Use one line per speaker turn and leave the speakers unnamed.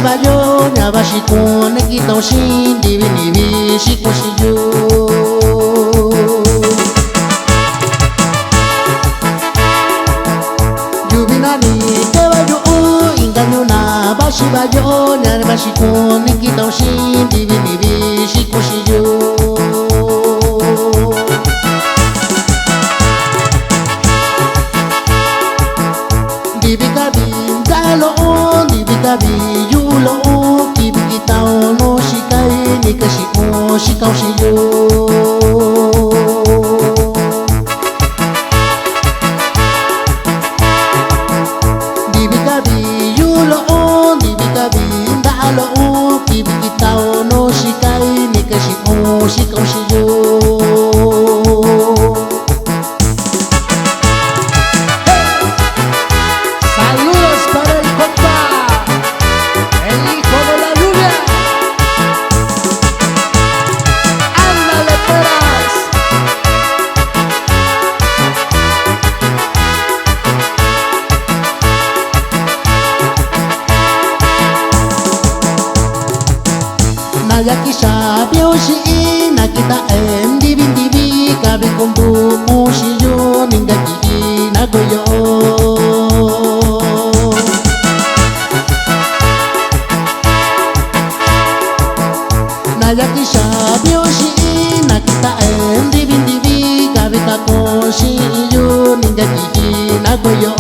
bayo nya bashi kone kita shin divi nivi shikoshiyo Yubinani te bayo inganyo na bashi bayo nya bashi kone kita shin divi nivi shikoshiyo Divi gabi dalo divi gabi yulo kibi kitao no shikai nikashi o shikao shiyo Divi gabi yulo divi gabi dalo kibi kitao no shikai nikashi o shikao shiyo Nayaki sabio shi nakita en divi divi kabi kumbu mushiyo ningaki nagoyo Nayaki sabio shi nakita en divi divi kabi kako shiyo ningaki nagoyo